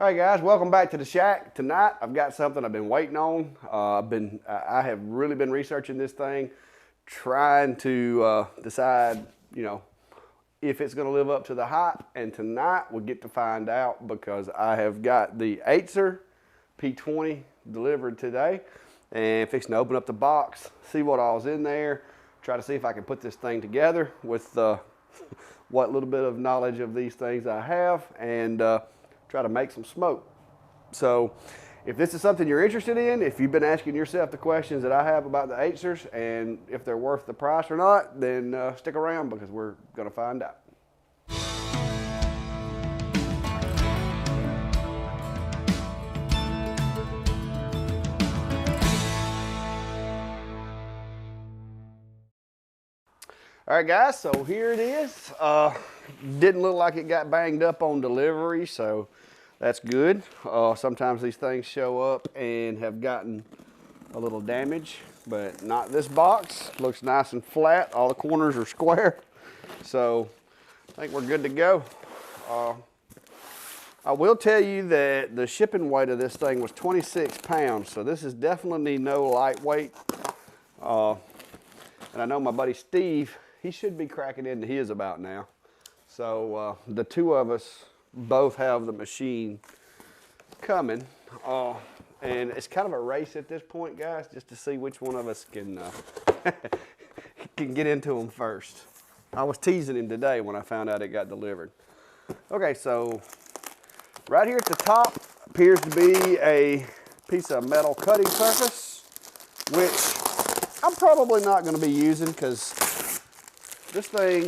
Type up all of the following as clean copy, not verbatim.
All right, guys, welcome back to the shack. Tonight, I've got something I've been waiting on. I have really been researching this thing, trying to decide, if it's going to live up to the hype. And tonight, we'll get to find out because I have got the Atezr P20 delivered today, and fixing to open up the box, see what all's in there, try to see if I can put this thing together with what little bit of knowledge of these things I have, and try to make some smoke. So if this is something you're interested in, if you've been asking yourself the questions that I have about the Atezrs and if they're worth the price or not, then stick around because we're going to find out. All right, guys, so here it is. Didn't look like it got banged up on delivery, so that's good. Sometimes these things show up and have gotten a little damage, but not this box. Looks nice and flat. All the corners are square, so I think we're good to go. I will tell you that the shipping weight of this thing was 26 pounds, so this is definitely no lightweight. And I know my buddy Steve, he should be cracking into his about now. So the two of us both have the machine coming. And it's kind of a race at this point, guys, just to see which one of us can, can get into them first. I was teasing him today when I found out it got delivered. Okay, so right here at the top appears to be a piece of metal cutting surface, which I'm probably not going to be using because this thing,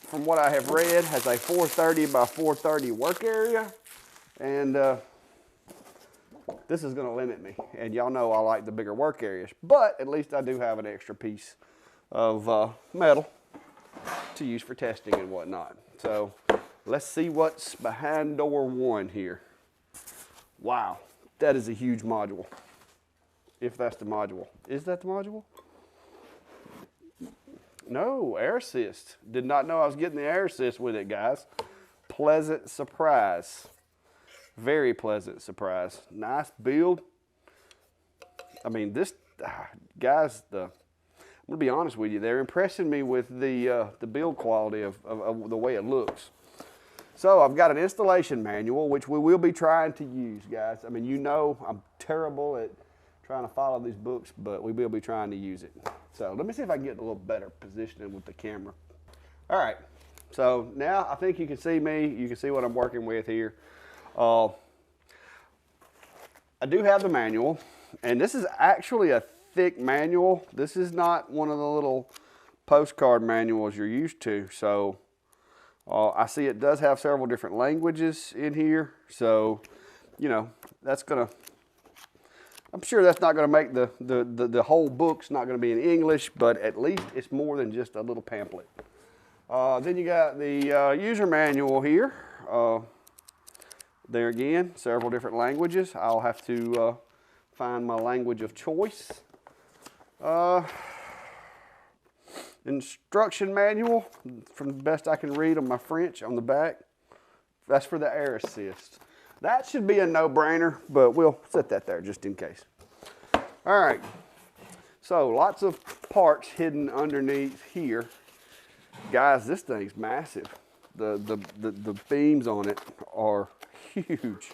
from what I have read, has a 430 by 430 work area, and this is going to limit me. And y'all know I like the bigger work areas, but at least I do have an extra piece of metal to use for testing and whatnot. So let's see what's behind door one here. Wow, that is a huge module. If that's the module. Is that the module? No, air assist. Did not know I was getting the air assist with it, guys. Pleasant surprise. Very pleasant surprise. Nice build. I mean, this, guys, I'm gonna be honest with you, they're impressing me with the build quality of the way it looks. So I've got an installation manual, which we will be trying to use, guys. I mean, you know I'm terrible at trying to follow these books, but we will be trying to use it. So let me see if I can get a little better positioning with the camera. All right, so now I think you can see me. You can see what I'm working with here. I do have the manual, and this is actually a thick manual. This is not one of the little postcard manuals you're used to. So I see it does have several different languages in here. So, that's gonna, I'm sure that's not going to make the whole book's not going to be in English, but at least it's more than just a little pamphlet. Then you got the user manual here. There again, several different languages. I'll have to find my language of choice. Instruction manual, from the best I can read on my French on the back. That's for the air assist. That should be a no-brainer, but we'll set that there just in case. All right, so lots of parts hidden underneath here. Guys, this thing's massive. The beams on it are huge.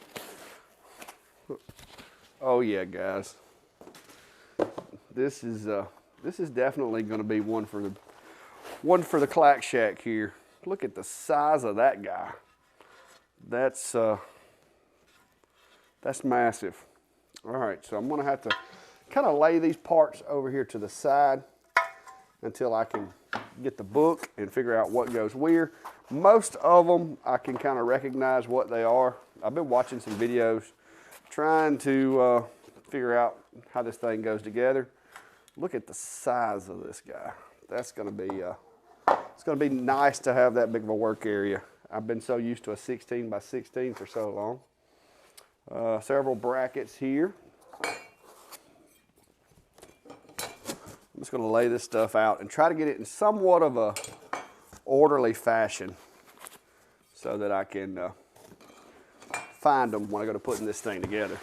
Oh yeah, guys. This is definitely going to be one for the Clack Shack here. Look at the size of that guy. That's massive. All right, so I'm gonna have to kind of lay these parts over here to the side until I can get the book and figure out what goes where. Most of them I can kind of recognize what they are. I've been watching some videos trying to figure out how this thing goes together. Look at the size of this guy. That's gonna be, it's gonna be nice to have that big of a work area. I've been so used to a 16 by 16 for so long. Several brackets here. I'm just going to lay this stuff out and try to get it in somewhat of a orderly fashion so that I can find them when I go to putting this thing together.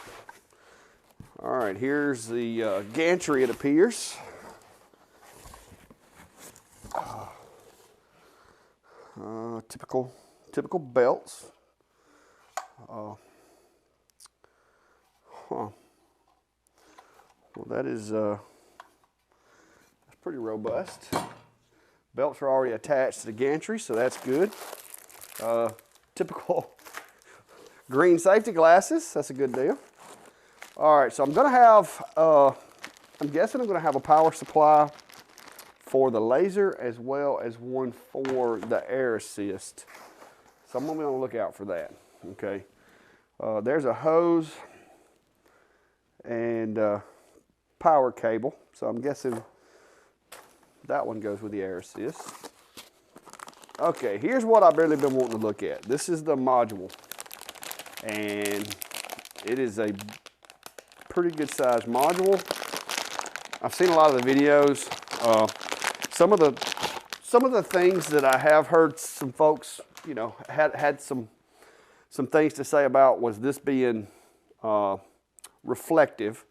All right, here's the gantry, it appears. Typical belts. Well, that's pretty robust. Belts are already attached to the gantry, so that's good. Typical green safety glasses, that's a good deal. All right, so I'm gonna have, I'm guessing I'm gonna have a power supply for the laser as well as one for the air assist. So I'm gonna be on the lookout for that, okay? There's a hose and power cable, so I'm guessing that one goes with the air assist. Okay, here's what I've really been wanting to look at. This is the module, and it is a pretty good sized module. I've seen a lot of the videos. Some of the things that I have heard some folks, you know, had some things to say about was this being reflective,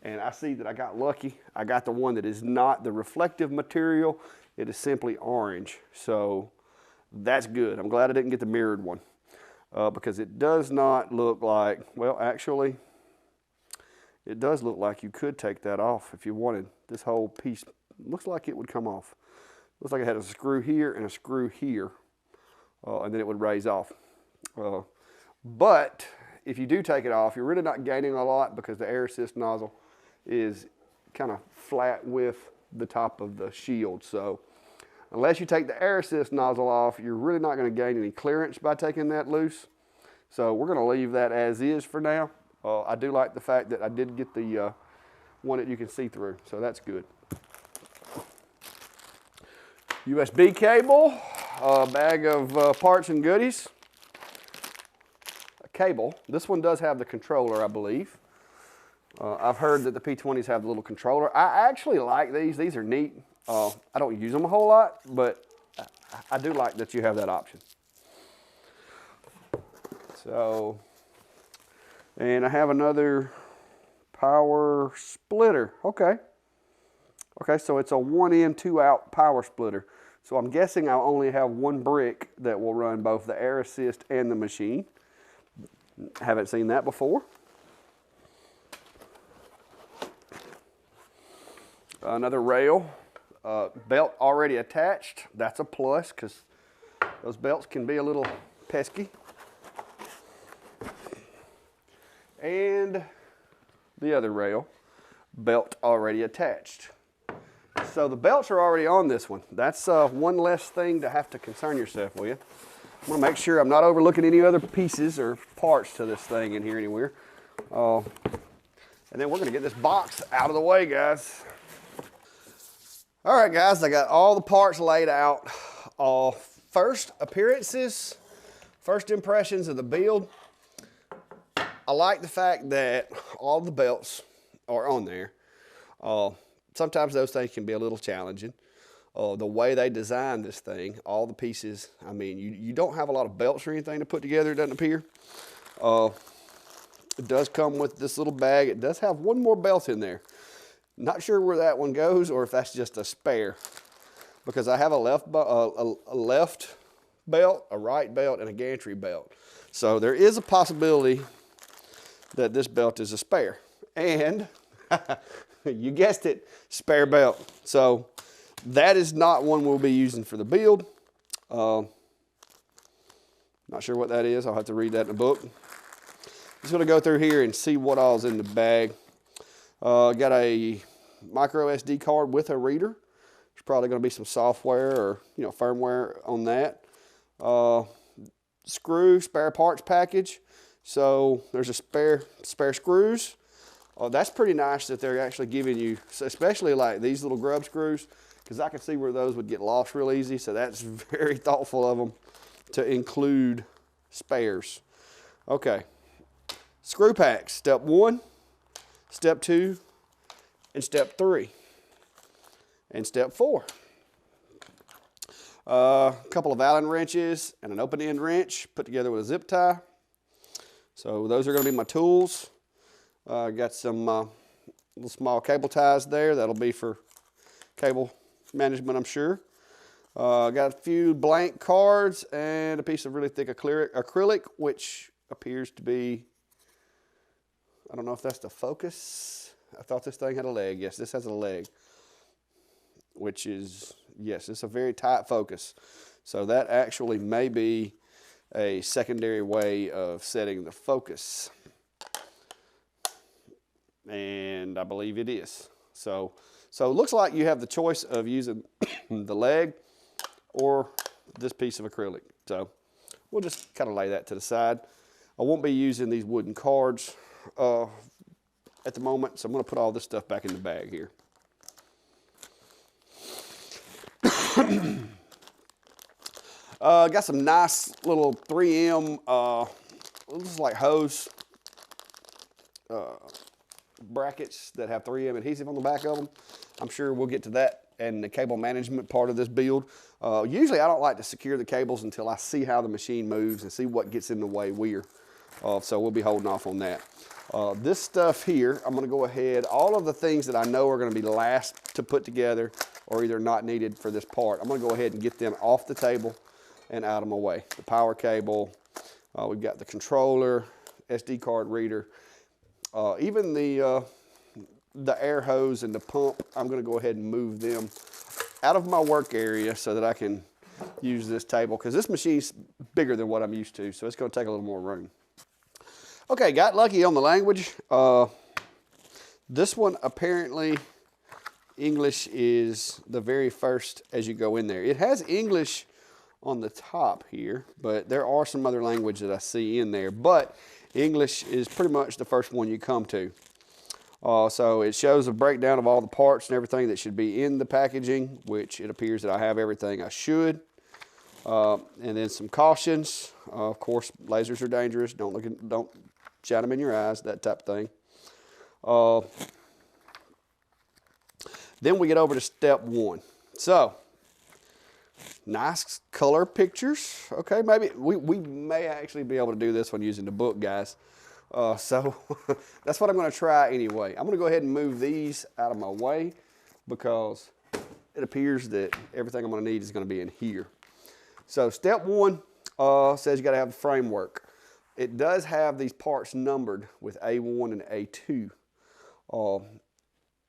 and I see that I got lucky. I got the one that is not the reflective material. It is simply orange, so that's good. I'm glad I didn't get the mirrored one because it does not look like, well, actually, it does look like you could take that off if you wanted. This whole piece looks like it would come off. Looks like it had a screw here and a screw here, and then it would raise off. But if you do take it off, you're really not gaining a lot because the air assist nozzle is kind of flat with the top of the shield. So unless you take the air assist nozzle off, you're really not going to gain any clearance by taking that loose. So we're going to leave that as is for now. I do like the fact that I did get the one that you can see through, so that's good. USB cable, a bag of parts and goodies. A cable. This one does have the controller, I believe. I've heard that the P20s have the little controller. I actually like these. These are neat. I don't use them a whole lot, but I do like that you have that option. So, and I have another power splitter. Okay. Okay, so it's a 1 in, 2 out power splitter. So I'm guessing I'll only have one brick that will run both the air assist and the machine. Haven't seen that before. Another rail, belt already attached. That's a plus because those belts can be a little pesky. And the other rail, belt already attached. So the belts are already on this one. That's one less thing to have to concern yourself with. I'm gonna make sure I'm not overlooking any other pieces or parts to this thing in here anywhere. And then we're gonna get this box out of the way, guys. All right, guys, I got all the parts laid out. First appearances, first impressions of the build. I like the fact that all the belts are on there. Sometimes those things can be a little challenging. The way they designed this thing, all the pieces, I mean, you don't have a lot of belts or anything to put together, it doesn't appear. It does come with this little bag. It does have one more belt in there. Not sure where that one goes or if that's just a spare, because I have a left belt, a right belt, and a gantry belt. So there is a possibility that this belt is a spare. And you guessed it, spare belt. So that is not one we'll be using for the build. Not sure what that is. I'll have to read that in the book. Just gonna go through here and see what all's in the bag. Got a micro SD card with a reader. There's probably gonna be some software or firmware on that. Spare parts package. So there's a spare screws. That's pretty nice that they're actually giving you, especially like these little grub screws, because I can see where those would get lost real easy. So that's very thoughtful of them to include spares. Okay, screw packs, step 1, step 2, and step 3, and step 4. A couple of Allen wrenches and an open end wrench put together with a zip tie. So those are going to be my tools. Got some little small cable ties there. That'll be for cable management, I'm sure. Got a few blank cards and a piece of really thick acrylic, which appears to be, I don't know if that's the focus. I thought this thing had a leg. Yes, this has a leg, which is, yes, it's a very tight focus. So that actually may be a secondary way of setting the focus. And I believe it is. So it looks like you have the choice of using the leg or this piece of acrylic. So we'll just kind of lay that to the side. I won't be using these wooden cards at the moment, so I'm going to put all this stuff back in the bag here. Got some nice little 3M, looks like hose brackets that have 3M adhesive on the back of them. I'm sure we'll get to that and the cable management part of this build. Usually I don't like to secure the cables until I see how the machine moves and see what gets in the way so we'll be holding off on that. This stuff here, I'm going to go ahead, all of the things that I know are going to be last to put together or either not needed for this part, I'm going to go ahead and get them off the table and out of my way. The power cable, we've got the controller, SD card reader, even the air hose and the pump. I'm going to go ahead and move them out of my work area so that I can use this table, because this machine's bigger than what I'm used to, so it's going to take a little more room. Okay, got lucky on the language. This one, apparently English is the very first as you go in there. It has English on the top here, but there are some other language that I see in there, but English is pretty much the first one you come to. So it shows a breakdown of all the parts and everything that should be in the packaging, which it appears that I have everything I should. And then some cautions. Of course, lasers are dangerous. Don't shine them in your eyes, that type of thing. Then we get over to step 1. So, nice color pictures. Okay, maybe we may actually be able to do this one using the book, guys. So that's what I'm going to try anyway. I'm going to go ahead and move these out of my way because it appears that everything I'm going to need is going to be in here. So step 1 says you got to have the framework. It does have these parts numbered with A1 and A2.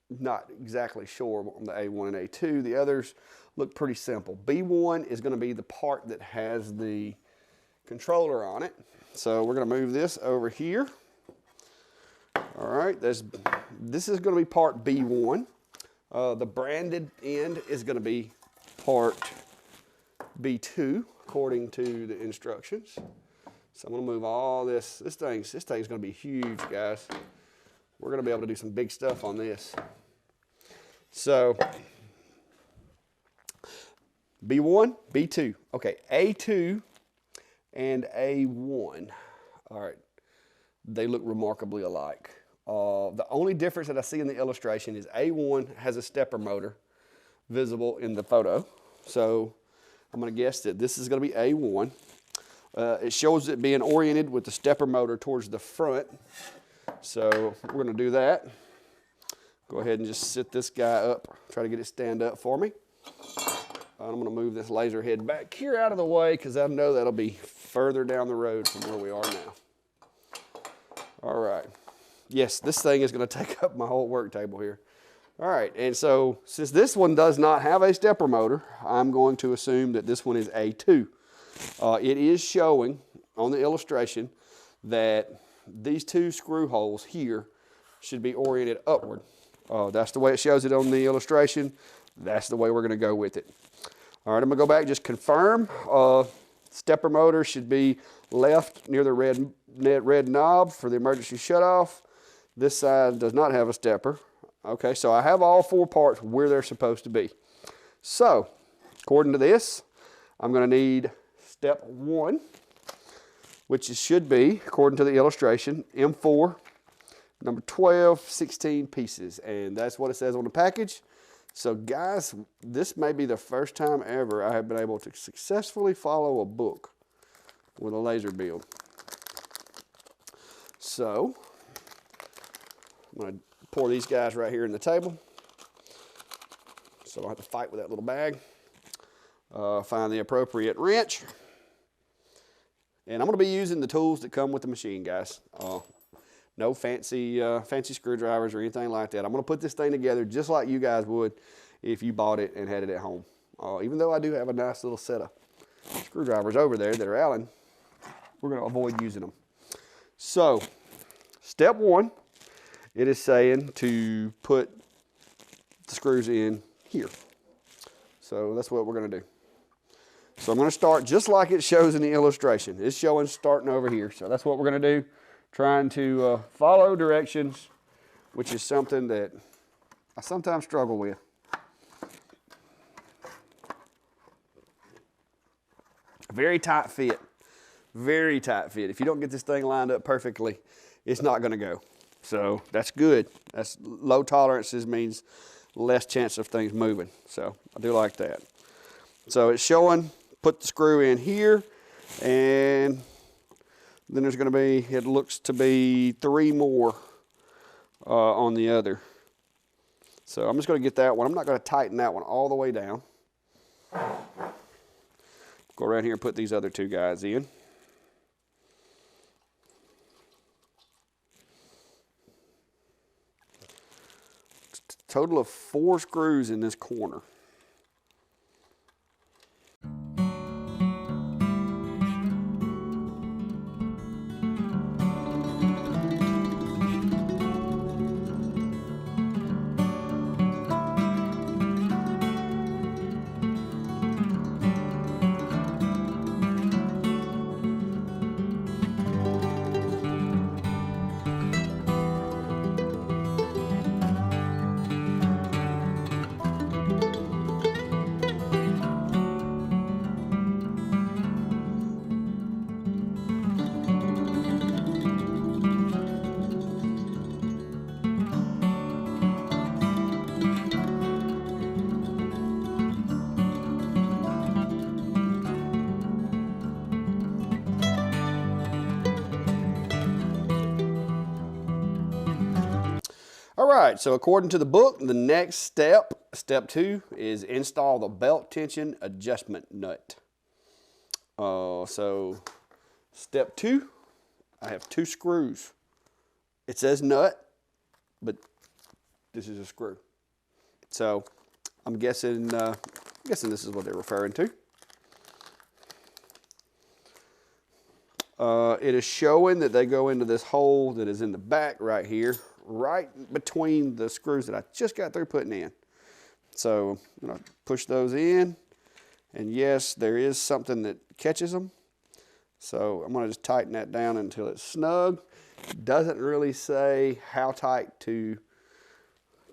Not exactly sure on the A1 and A2. The others look pretty simple. B1 is going to be the part that has the controller on it. So we're going to move this over here. All right, this is going to be part B1. The branded end is going to be part B2 according to the instructions. So I'm going to move all this. This thing's going to be huge, guys. We're going to be able to do some big stuff on this. So B1, B2. Okay, A2 and A1. All right, they look remarkably alike. The only difference that I see in the illustration is A1 has a stepper motor visible in the photo. So I'm going to guess that this is going to be A1. It shows it being oriented with the stepper motor towards the front. So we're going to do that. Go ahead and just sit this guy up. Try to get it stand up for me. I'm going to move this laser head back here out of the way because I know that'll be further down the road from where we are now. All right. Yes, this thing is going to take up my whole work table here. All right, and so since this one does not have a stepper motor, I'm going to assume that this one is A2. It is showing on the illustration that these two screw holes here should be oriented upward. That's the way it shows it on the illustration. That's the way we're going to go with it. All right, I'm going to go back and just confirm. Stepper motor should be left near the red knob for the emergency shutoff. This side does not have a stepper. Okay, so I have all 4 parts where they're supposed to be. So, according to this, I'm going to need step 1, which should be, according to the illustration, M4, number 12, 16 pieces. And that's what it says on the package. So guys, this may be the first time ever I have been able to successfully follow a book with a laser build. So I'm going to pour these guys right here in the table so I don't have to fight with that little bag. Find the appropriate wrench. And I'm going to be using the tools that come with the machine, guys. No fancy screwdrivers or anything like that. I'm going to put this thing together just like you guys would if you bought it and had it at home. Even though I do have a nice little set of screwdrivers over there that are Allen, we're going to avoid using them. So, step one, it is saying to put the screws in here. So that's what we're going to do. So I'm going to start just like it shows in the illustration. It's showing starting over here. So that's what we're going to do. Trying to follow directions, which is something that I sometimes struggle with. Very tight fit. Very tight fit. If you don't get this thing lined up perfectly, it's not going to go. So that's good. That's low tolerances means less chance of things moving. So I do like that. So it's showing, put the screw in here, and then there's going to be, it looks to be 3 more on the other. So I'm just going to get that one. I'm not going to tighten that one all the way down. Go around here and put these other 2 guys in. Total of 4 screws in this corner. All right, so according to the book, the next step, step 2, is install the belt tension adjustment nut. So step 2, I have 2 screws. It says nut, but this is a screw. So I'm guessing this is what they're referring to. It is showing that they go into this hole that is in the back right here, right between the screws that I just got through putting in. So I'm going to push those in, and yes, there is something that catches them. So I'm going to just tighten that down until it's snug. It doesn't really say how tight to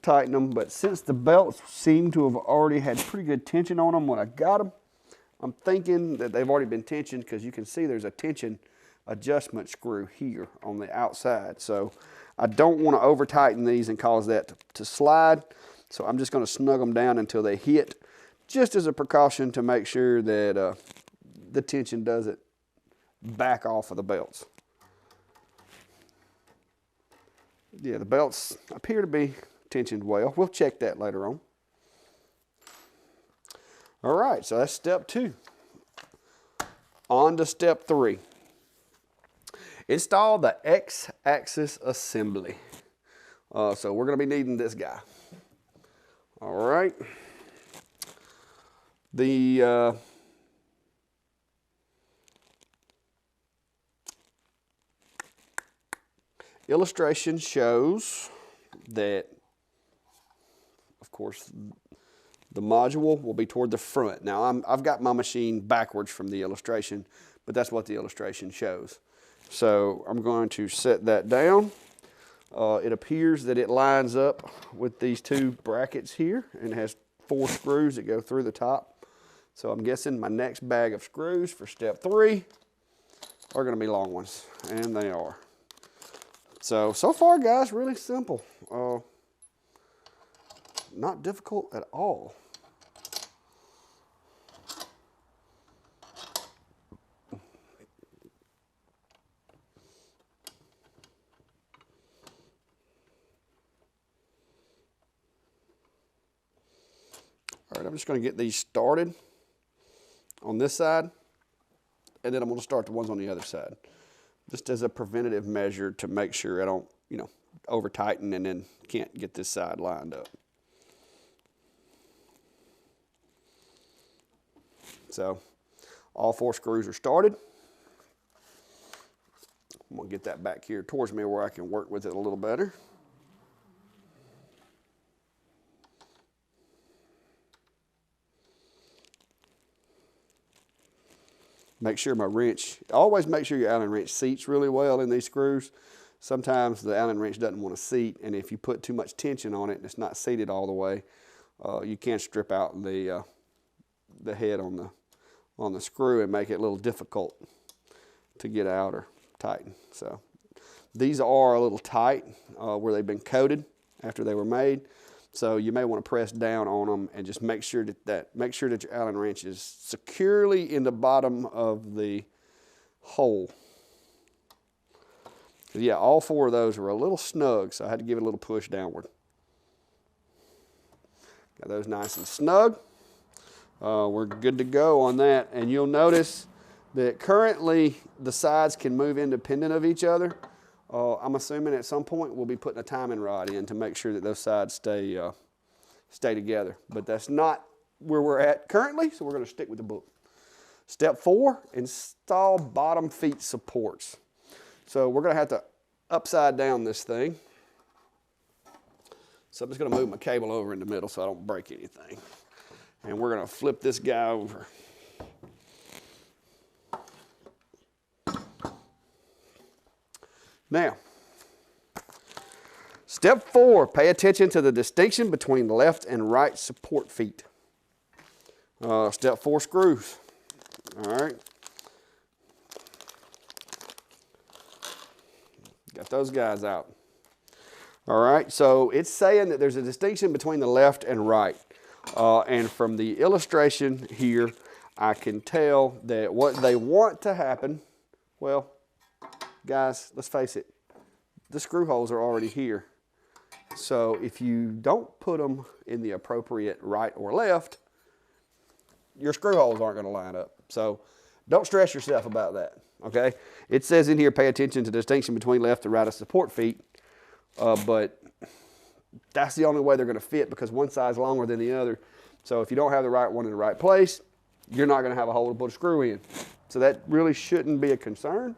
tighten them, but since the belts seem to have already had pretty good tension on them when I got them, I'm thinking that they've already been tensioned, because you can see there's a tension adjustment screw here on the outside. So I don't want to over tighten these and cause that to slide. So I'm just going to snug them down until they hit, just as a precaution to make sure that the tension doesn't back off of the belts. Yeah, the belts appear to be tensioned well. We'll check that later on. All right, so that's step 2. On to step 3. Install the X-axis assembly. So we're going to be needing this guy. All right. The illustration shows that, of course, the module will be toward the front. Now, I've got my machine backwards from the illustration, but that's what the illustration shows. So I'm going to set that down. It appears that it lines up with these 2 brackets here and has 4 screws that go through the top. So I'm guessing my next bag of screws for step 3 are going to be long ones, and they are. So far, guys, really simple. Not difficult at all. right, I'm just going to get these started on this side, and then I'm going to start the ones on the other side, just as a preventative measure to make sure I don't, you know, over tighten and then can't get this side lined up. So all 4 screws are started. I'm going to get that back here towards me where I can work with it a little better. Make sure my wrench, always make sure your Allen wrench seats really well in these screws. Sometimes the Allen wrench doesn't want to seat, and if you put too much tension on it and it's not seated all the way, you can strip out the head on the screw and make it a little difficult to get out or tighten. So these are a little tight where they've been coated after they were made. So you may want to press down on them and just make sure that your Allen wrench is securely in the bottom of the hole. Yeah, all 4 of those are a little snug, so I had to give it a little push downward. Got those nice and snug. We're good to go on that. And you'll notice that currently the sides can move independent of each other. I'm assuming at some point we'll be putting a timing rod in to make sure that those sides stay together. But that's not where we're at currently, so we're going to stick with the book. Step 4, install bottom feet supports. So we're going to have to upside down this thing. So I'm just going to move my cable over in the middle so I don't break anything. And we're going to flip this guy over. Now, step 4, pay attention to the distinction between left and right support feet. Step 4, screws. All right. Got those guys out. All right, so it's saying that there's a distinction between the left and right. And from the illustration here, I can tell that what they want to happen, well, guys, let's face it, the screw holes are already here. So if you don't put them in the appropriate right or left, your screw holes aren't going to line up. So don't stress yourself about that, okay? It says in here, pay attention to the distinction between left and right of support feet, but that's the only way they're going to fit because one side's longer than the other. So if you don't have the right one in the right place, you're not going to have a hole to put a screw in. So that really shouldn't be a concern.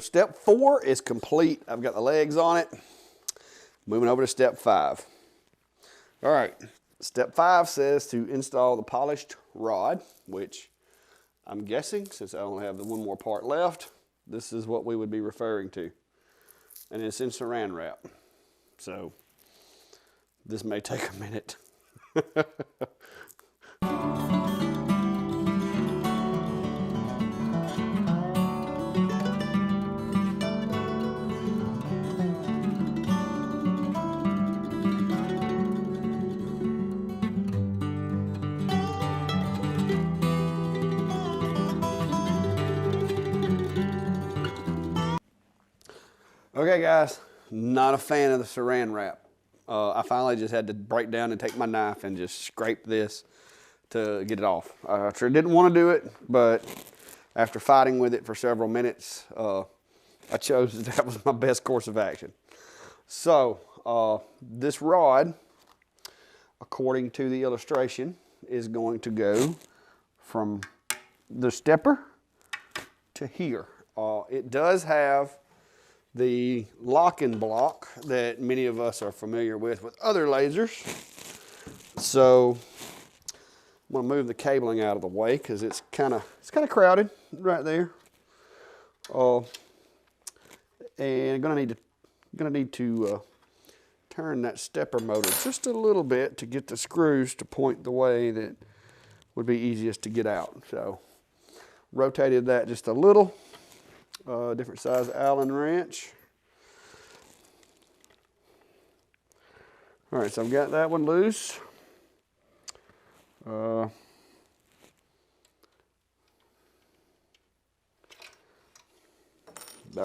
Step 4 is complete. I've got the legs on it. Moving over to step 5. All right, step 5 says to install the polished rod, which I'm guessing, since I only have the one more part left, this is what we would be referring to. And it's in saran wrap. So this may take a minute. Okay guys, not a fan of the saran wrap. I finally just had to break down and take my knife and just scrape this to get it off. I sure didn't want to do it, but after fighting with it for several minutes, I chose that was my best course of action. So this rod, according to the illustration, is going to go from the stepper to here. It does have the locking block that many of us are familiar with other lasers. So I'm gonna move the cabling out of the way because it's kind of crowded right there. And gonna need to turn that stepper motor just a little bit to get the screws to point the way that would be easiest to get out. So rotated that just a little. Different size Allen wrench. All right, so I've got that one loose. That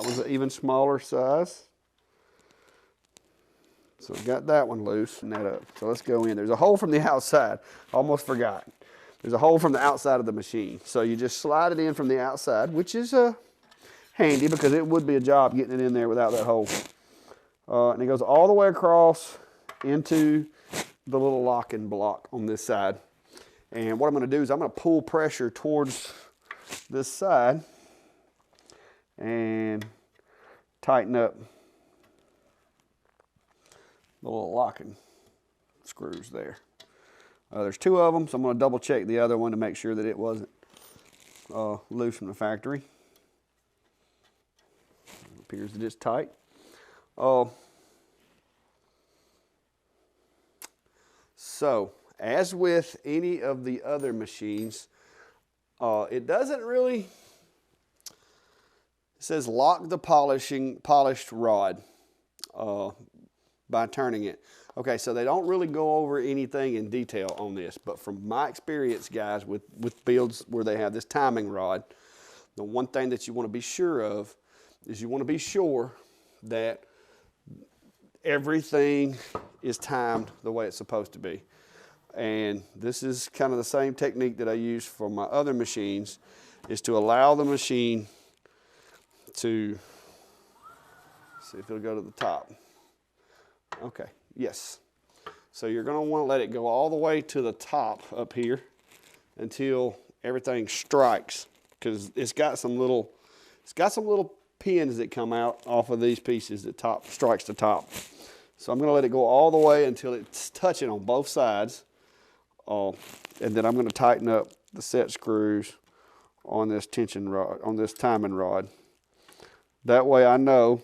one's an even smaller size. So I've got that one loose and that up. So let's go in. There's a hole from the outside. Almost forgot. There's a hole from the outside of the machine. So you just slide it in from the outside, which is handy because it would be a job getting it in there without that hole. And it goes all the way across into the little locking block on this side. And what I'm going to do is I'm going to pull pressure towards this side and tighten up the little locking screws there. There's two of them, so I'm going to double check the other one to make sure that it wasn't loose from the factory. It appears that it's tight. So, as with any of the other machines, it doesn't really, it says lock the polished rod by turning it. Okay, so they don't really go over anything in detail on this, but from my experience, guys, with builds where they have this timing rod, the one thing that you want to be sure of is you want to be sure that everything is timed the way it's supposed to be. And this is kind of the same technique that I use for my other machines, is to allow the machine to, see if it'll go to the top. Okay, yes. So you're going to want to let it go all the way to the top up here until everything strikes, because it's got some little pins that come out off of these pieces that strikes the top. So I'm going to let it go all the way until it's touching on both sides. And then I'm going to tighten up the set screws on this tension rod, on this timing rod. That way I know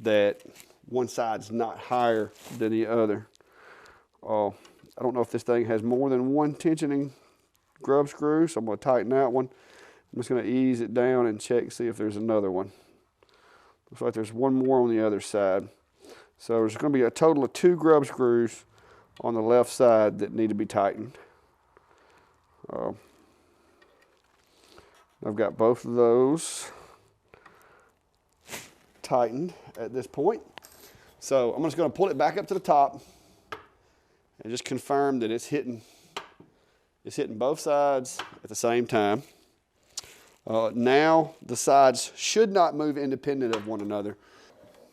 that one side's not higher than the other. I don't know if this thing has more than one tensioning grub screw, so I'm going to tighten that one. I'm just going to ease it down and check, see if there's another one. Looks like there's one more on the other side. So there's going to be a total of 2 grub screws on the left side that need to be tightened. I've got both of those tightened at this point. So I'm just going to pull it back up to the top and just confirm that it's hitting both sides at the same time. Now the sides should not move independent of one another,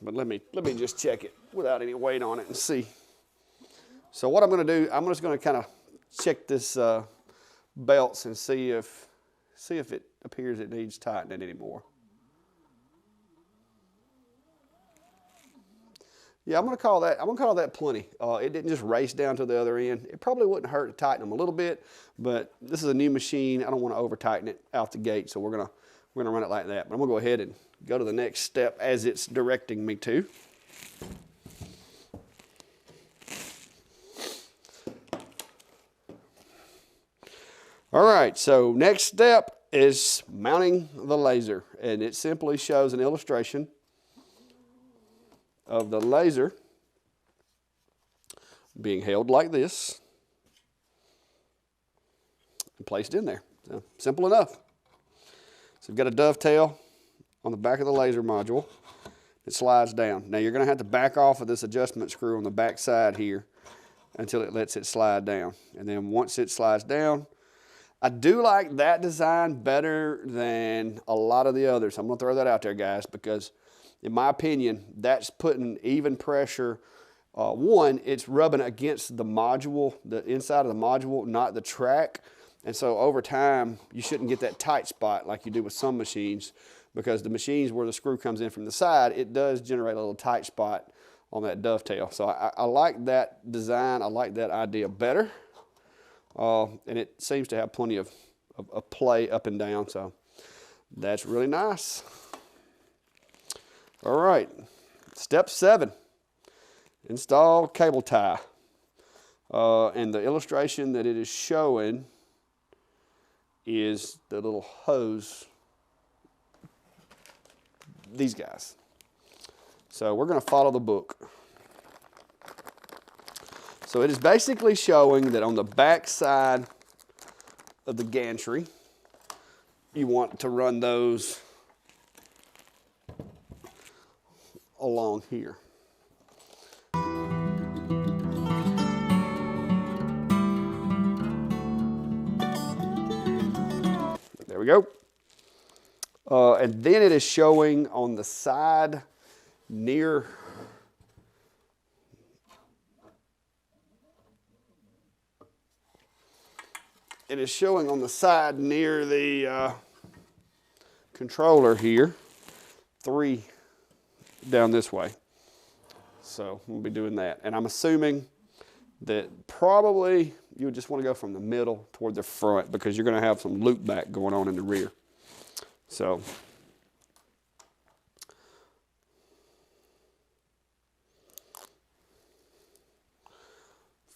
but let me just check it without any weight on it and see. So what I'm going to do, I'm just going to kind of check this belts and see if it appears it needs tightening anymore. Yeah, I'm going to call that plenty. It didn't just race down to the other end. It probably wouldn't hurt to tighten them a little bit, but this is a new machine. I don't want to over tighten it out the gate, so we're gonna run it like that. But I'm gonna go ahead and go to the next step as it's directing me to. All right, so next step is mounting the laser, and it simply shows an illustration of the laser being held like this and placed in there. So, simple enough. So we've got a dovetail on the back of the laser module. It slides down. Now you're going to have to back off of this adjustment screw on the back side here until it lets it slide down. And then once it slides down, I do like that design better than a lot of the others. I'm going to throw that out there, guys, because in my opinion, that's putting even pressure. One, it's rubbing against the module, the inside of the module, not the track. And so over time, you shouldn't get that tight spot like you do with some machines, because the machines where the screw comes in from the side, it does generate a little tight spot on that dovetail. So I like that design. I like that idea better. and it seems to have plenty of play up and down, so that's really nice. All right, step 7, install cable tie. And the illustration that it is showing is the little hose, these guys. So we're going to follow the book. So it is basically showing that on the back side of the gantry, you want to run those along here. There we go. And then it is showing on the side near the controller here, 3 down this way. So we'll be doing that. And I'm assuming that probably you would just want to go from the middle toward the front because you're going to have some loop back going on in the rear. So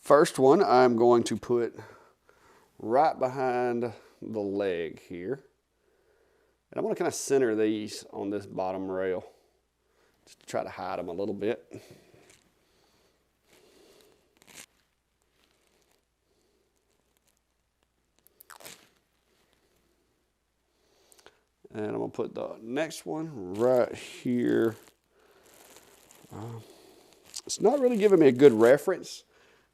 first one I'm going to put right behind the leg here. And I'm going to kind of center these on this bottom rail just to try to hide them a little bit. And I'm going to put the next one right here. It's not really giving me a good reference,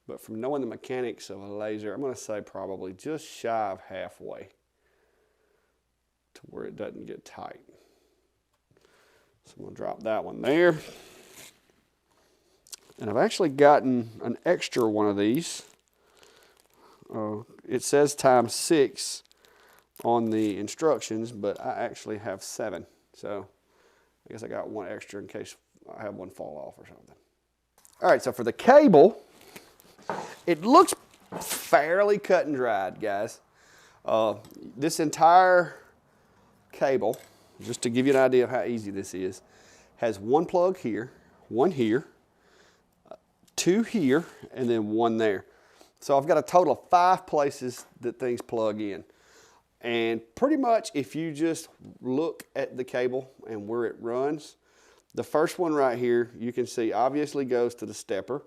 but from knowing the mechanics of a laser, I'm going to say probably just shy of halfway to where it doesn't get tight. So I'm going to drop that one there. And I've actually gotten an extra one of these. It says ×6 on the instructions, but I actually have 7. So I guess I got one extra in case I have one fall off or something. All right, so for the cable, it looks fairly cut and dried, guys. This entire cable, just to give you an idea of how easy this is, has one plug here, one here, 2 here, and then 1 there. So I've got a total of 5 places that things plug in. And pretty much if you just look at the cable and where it runs, the first one right here, you can see obviously goes to the stepper.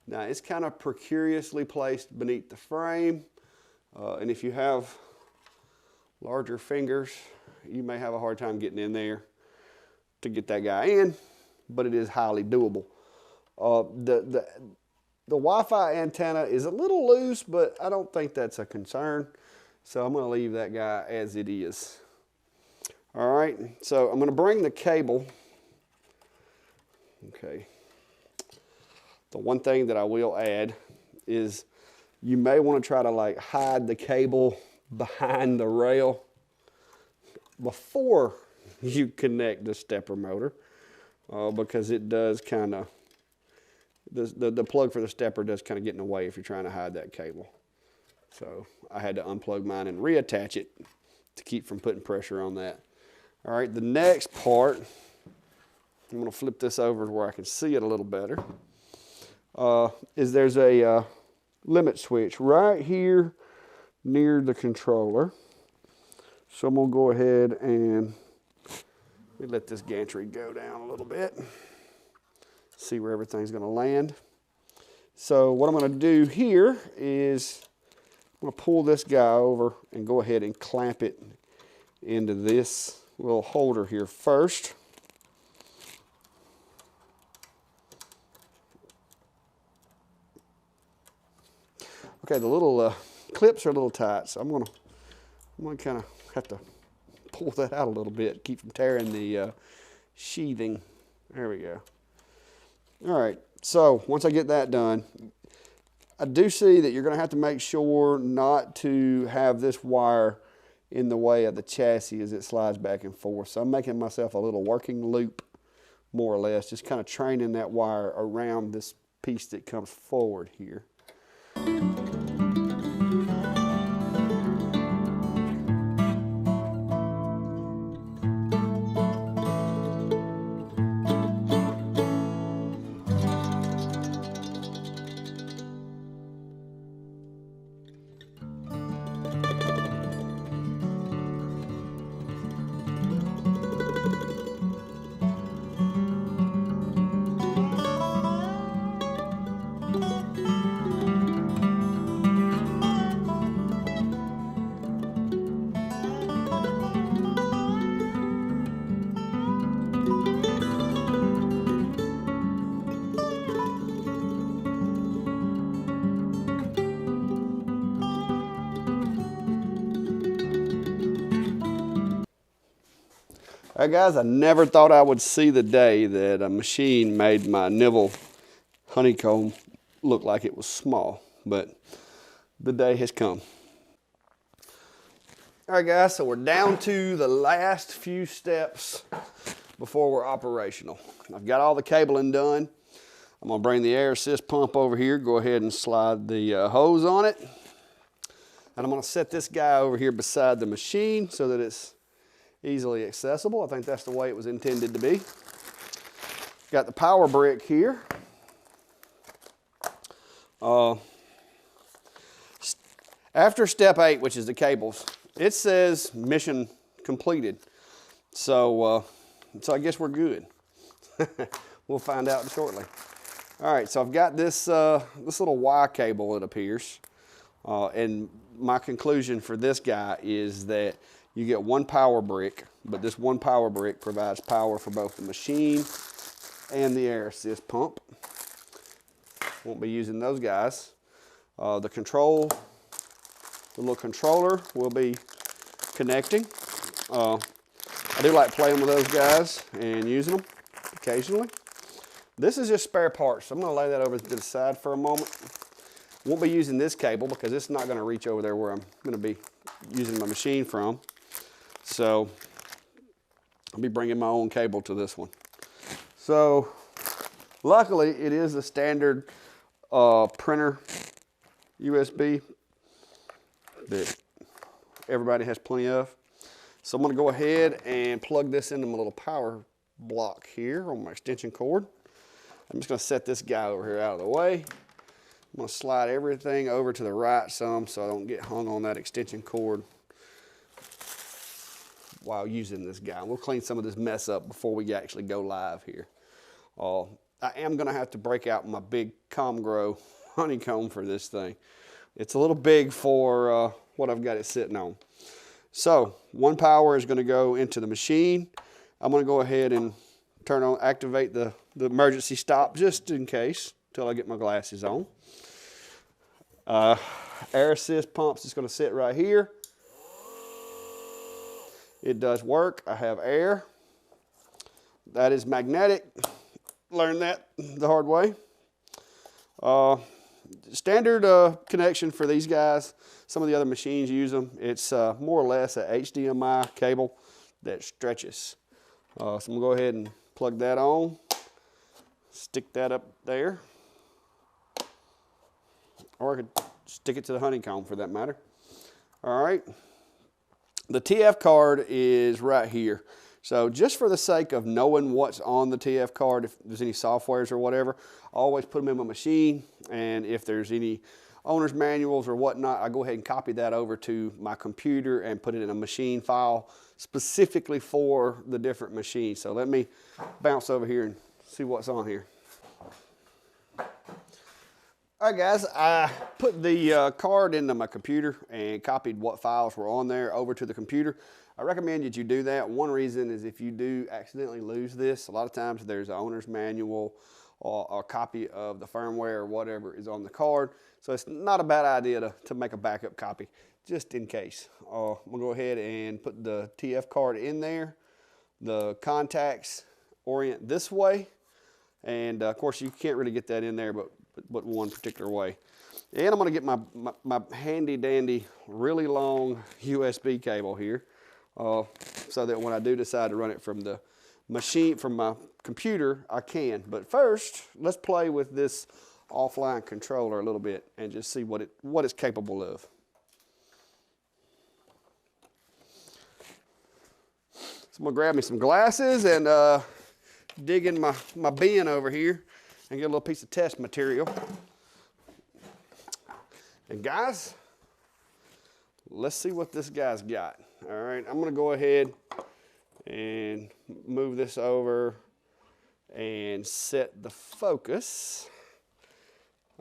Now it's kind of precariously placed beneath the frame. And if you have larger fingers, you may have a hard time getting in there to get that guy in, but it is highly doable. The Wi-Fi antenna is a little loose, but I don't think that's a concern. So I'm going to leave that guy as it is. All right, so I'm going to bring the cable. Okay. The one thing that I will add is you may want to try to like hide the cable behind the rail before you connect the stepper motor, because it does kind of, the plug for the stepper does kind of get in the way if you're trying to hide that cable. So I had to unplug mine and reattach it to keep from putting pressure on that. All right, the next part, I'm going to flip this over to where I can see it a little better, is there's a limit switch right here near the controller. So I'm going to go ahead and let this gantry go down a little bit, see where everything's going to land. So what I'm going to do here is I'm going to pull this guy over and go ahead and clamp it into this little holder here first. Okay, the little clips are a little tight, so I'm going to kind of have to pull that out a little bit, keep from tearing the sheathing. There we go. All right, so once I get that done, I do see that you're going to have to make sure not to have this wire in the way of the chassis as it slides back and forth. So I'm making myself a little working loop, more or less, just kind of training that wire around this piece that comes forward here. All right, guys, I never thought I would see the day that a machine made my nibble honeycomb look like it was small, but the day has come. All right, guys, so we're down to the last few steps before we're operational. I've got all the cabling done. I'm gonna bring the air assist pump over here, go ahead and slide the hose on it. And I'm gonna set this guy over here beside the machine so that it's easily accessible. I think that's the way it was intended to be. Got the power brick here. After step 8, which is the cables, it says mission completed. So I guess we're good. We'll find out shortly. All right, so I've got this little Y cable, it appears. And my conclusion for this guy is that you get one power brick, but this one power brick provides power for both the machine and the air assist pump. Won't be using those guys. The little controller will be connecting. I do like playing with those guys and using them occasionally. This is just spare parts, so I'm gonna lay that over to the side for a moment. Won't be using this cable because it's not gonna reach over there where I'm gonna be using my machine from. So I'll be bringing my own cable to this one. So luckily it is a standard printer USB that everybody has plenty of. So I'm gonna go ahead and plug this into my little power block here on my extension cord. I'm just gonna set this guy over here out of the way. I'm gonna slide everything over to the right some so I don't get hung on that extension cord while using this guy. We'll clean some of this mess up before we actually go live here. I am gonna have to break out my big ComGrow honeycomb for this thing. It's a little big for what I've got it sitting on. So one power is gonna go into the machine. I'm gonna go ahead and activate the emergency stop just in case, until I get my glasses on. Air assist pumps is gonna sit right here. It does work. I have air. That is magnetic. Learned that the hard way. Standard connection for these guys. Some of the other machines use them. It's more or less a HDMI cable that stretches. So I'm gonna go ahead and plug that on. Stick that up there. Or I could stick it to the honeycomb for that matter. All right. The TF card is right here. So just for the sake of knowing what's on the TF card, if there's any softwares or whatever, I always put them in my machine. And if there's any owner's manuals or whatnot, I go ahead and copy that over to my computer and put it in a machine file specifically for the different machines. So let me bounce over here and see what's on here. All right, guys, I put the card into my computer and copied what files were on there over to the computer. I recommend that you do that. One reason is if you do accidentally lose this, a lot of times there's an owner's manual or a copy of the firmware or whatever is on the card. So it's not a bad idea to make a backup copy just in case. I'm gonna go ahead and put the TF card in there. The contacts orient this way. And of course you can't really get that in there but one particular way. And I'm gonna get my handy dandy, really long USB cable here. So that when I do decide to run it from the machine, from my computer, I can. But first, let's play with this offline controller a little bit and just see what it's capable of. So I'm gonna grab me some glasses and dig in my bin over here and get a little piece of test material. And guys, let's see what this guy's got. All right, I'm gonna go ahead and move this over and set the focus.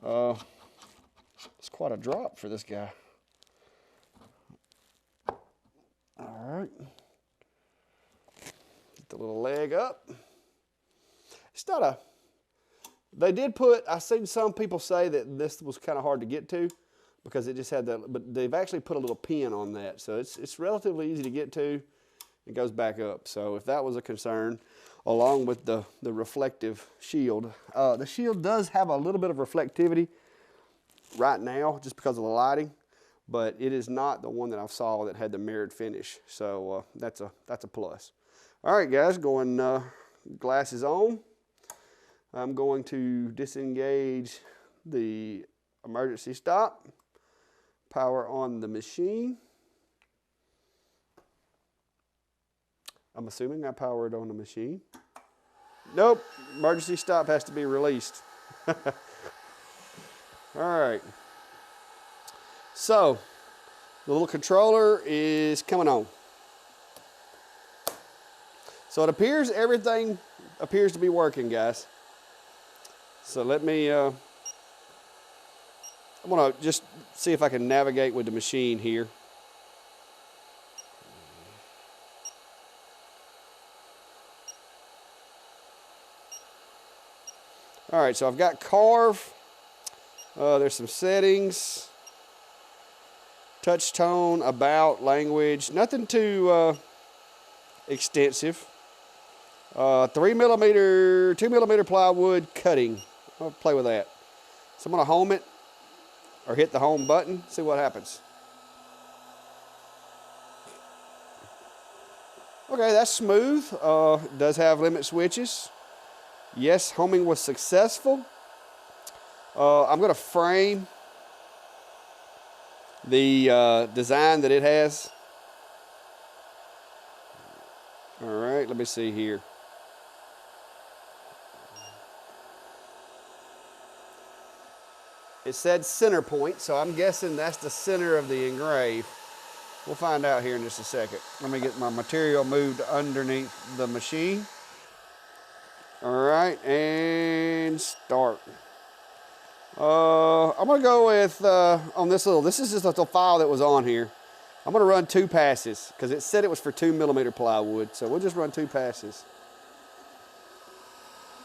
It's quite a drop for this guy. All right, get the little leg up. It's not a, they did put, I've seen some people say that this was kind of hard to get to because it just had that, but they've actually put a little pin on that. So it's relatively easy to get to. it goes back up. So if that was a concern, along with the reflective shield. The shield does have a little bit of reflectivity right now just because of the lighting, but it is not the one that I saw that had the mirrored finish. So that's a plus. All right, guys, going glasses on. I'm going to disengage the emergency stop, power on the machine. I'm assuming I powered on the machine. Nope, emergency stop has to be released. All right. So, the little controller is coming on. So it appears everything appears to be working, guys. So let me, I'm gonna just see if I can navigate with the machine here. All right, so I've got carve. There's some settings. Touch tone, about, language. Nothing too extensive. 3mm, 2mm plywood cutting. I'll play with that. So I'm gonna home it or hit the home button, see what happens. Okay, that's smooth. Does have limit switches. Yes, homing was successful. I'm going to frame the design that it has. All right, let me see here. It said center point, so I'm guessing that's the center of the engrave. We'll find out here in just a second. Let me get my material moved underneath the machine. All right, and start. I'm gonna go with, on this is just a little file that was on here. I'm gonna run 2 passes because it said it was for 2mm plywood. So we'll just run 2 passes.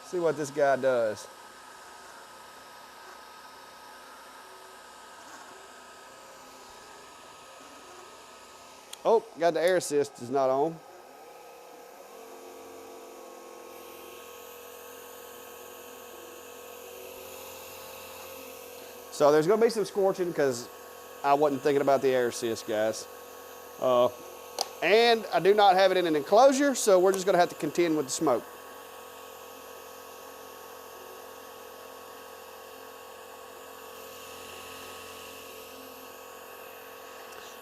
See what this guy does. Oh, got the air assist is not on. So there's going to be some scorching because I wasn't thinking about the air assist, guys. And I do not have it in an enclosure, so we're just going to have to contend with the smoke.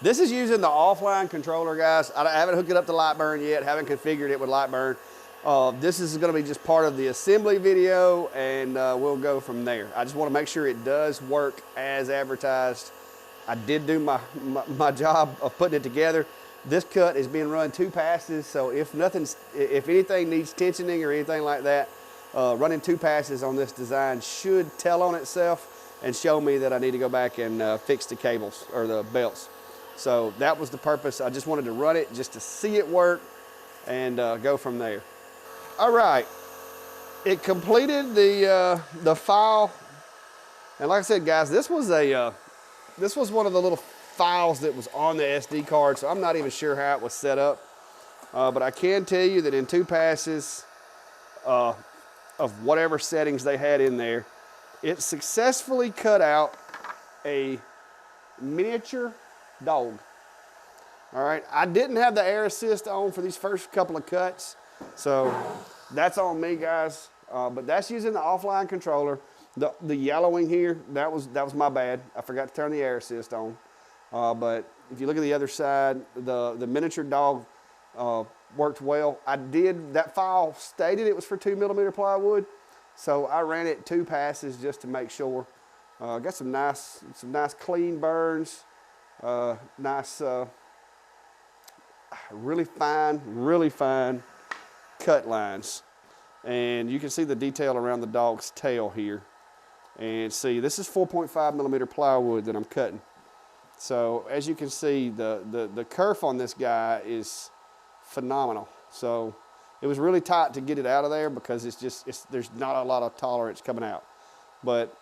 This is using the offline controller, guys. I haven't hooked it up to lightburn yet, haven't configured it with lightburn. This is going to be just part of the assembly video, and we'll go from there. I just want to make sure it does work as advertised. I did do my job of putting it together. This cut is being run 2 passes, so if anything needs tensioning or anything like that, running 2 passes on this design should tell on itself and show me that I need to go back and fix the cables or the belts. So that was the purpose. I just wanted to run it just to see it work and go from there. All right, it completed the file, and like I said, guys, this was one of the little files that was on the SD card, so I'm not even sure how it was set up, but I can tell you that in 2 passes of whatever settings they had in there, it successfully cut out a miniature dog. All right, I didn't have the air assist on for these first couple of cuts, so that's on me, guys. But that's using the offline controller. The yellowing here, that was my bad. I forgot to turn the air assist on. But if you look at the other side, the miniature dog worked well. That file stated it was for 2mm plywood, so I ran it 2 passes just to make sure. Got some nice clean burns. Nice, really fine cut lines. And you can see the detail around the dog's tail here. And see, this is 4.5mm plywood that I'm cutting. So as you can see, the kerf on this guy is phenomenal. So it was really tight to get it out of there because there's not a lot of tolerance coming out. But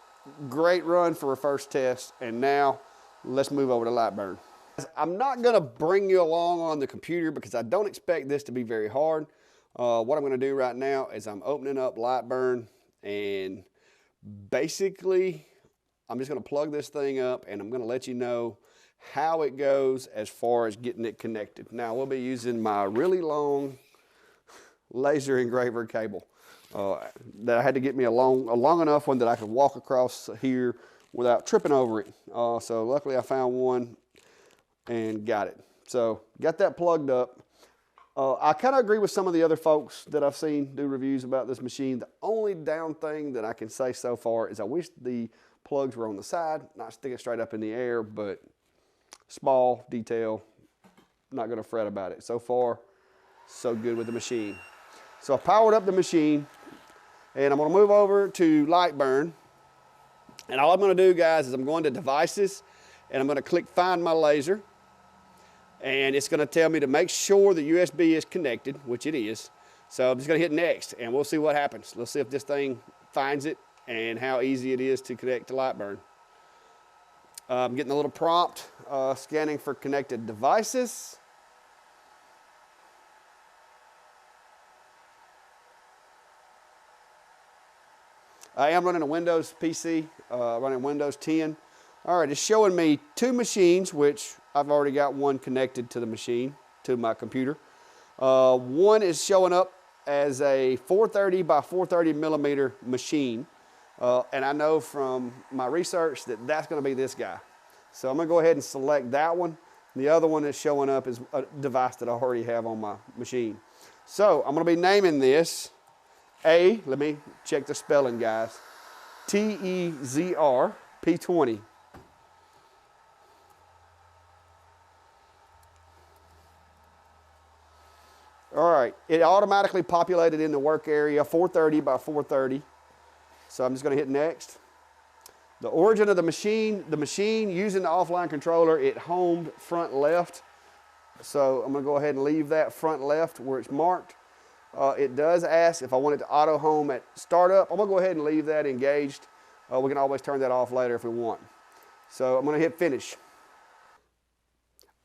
great run for a first test, and now let's move over to lightburn. I'm not gonna bring you along on the computer because I don't expect this to be very hard. What I'm gonna do right now is I'm opening up lightburn, and basically I'm just gonna plug this thing up and I'm gonna let you know how it goes as far as getting it connected. Now we'll be using my really long laser engraver cable that I had to get me a long enough one that I could walk across here without tripping over it. So luckily I found one and got it. So got that plugged up. I kind of agree with some of the other folks that I've seen do reviews about this machine. The only down thing that I can say so far is I wish the plugs were on the side, not sticking straight up in the air, but small detail, not gonna fret about it. So far, so good with the machine. So I powered up the machine, and I'm gonna move over to lightburn. And all I'm gonna do, guys, is I'm going to devices, and I'm gonna click find my laser. And it's gonna tell me to make sure the USB is connected, which it is. So I'm just gonna hit next, and we'll see what happens. Let's see if this thing finds it and how easy it is to connect to lightburn. I'm getting a little prompt, scanning for connected devices. I am running a Windows PC, running Windows 10. All right, it's showing me two machines, which I've already got one connected to the machine, to my computer. One is showing up as a 430 by 430 millimeter machine. And I know from my research that that's gonna be this guy. So I'm gonna go ahead and select that one. The other one that's showing up is a device that I already have on my machine. So I'm gonna be naming this let me check the spelling, guys. Atezr P20. All right, it automatically populated in the work area 430 by 430. So I'm just gonna hit next. The origin of the machine using the offline controller, it homed front left. So I'm gonna go ahead and leave that front left where it's marked. It does ask if I want it to auto home at startup. I'm gonna go ahead and leave that engaged. We can always turn that off later if we want. So I'm gonna hit finish.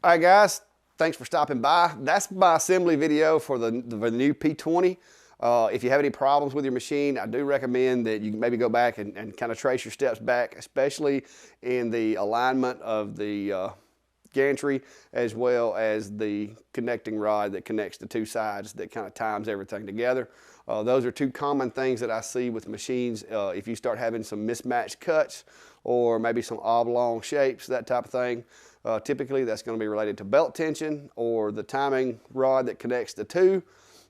All right, guys, thanks for stopping by. That's my assembly video for the new P20. If you have any problems with your machine, I do recommend that you maybe go back and kind of trace your steps back, especially in the alignment of the gantry, as well as the connecting rod that connects the two sides that kind of times everything together. Those are two common things that I see with machines. If you start having some mismatched cuts or maybe some oblong shapes, that type of thing, typically that's going to be related to belt tension or the timing rod that connects the two.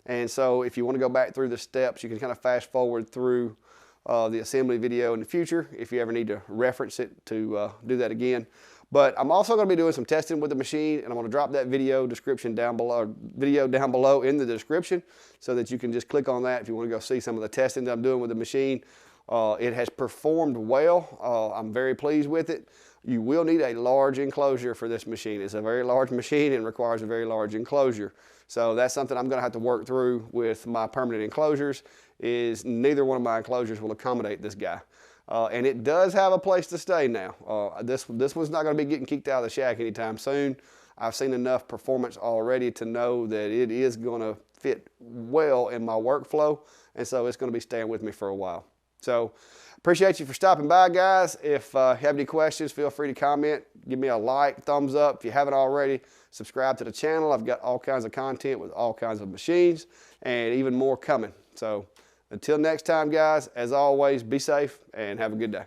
And so if you want to go back through the steps, you can kind of fast forward through the assembly video in the future if you ever need to reference it to do that again. But I'm also going to be doing some testing with the machine, and I'm going to drop that video down below in the description so that you can just click on that if you want to go see some of the testing that I'm doing with the machine. It has performed well. I'm very pleased with it. You will need a large enclosure for this machine. It's a very large machine and requires a very large enclosure. So that's something I'm going to have to work through with my permanent enclosures, is neither one of my enclosures will accommodate this guy. And it does have a place to stay now. This one's not going to be getting kicked out of the shack anytime soon. I've seen enough performance already to know that it is going to fit well in my workflow, and so it's going to be staying with me for a while. So appreciate you for stopping by, guys. If you have any questions, feel free to comment. Give me a like, thumbs up. If you haven't already, subscribe to the channel. I've got all kinds of content with all kinds of machines and even more coming. So until next time, guys, as always, be safe and have a good day.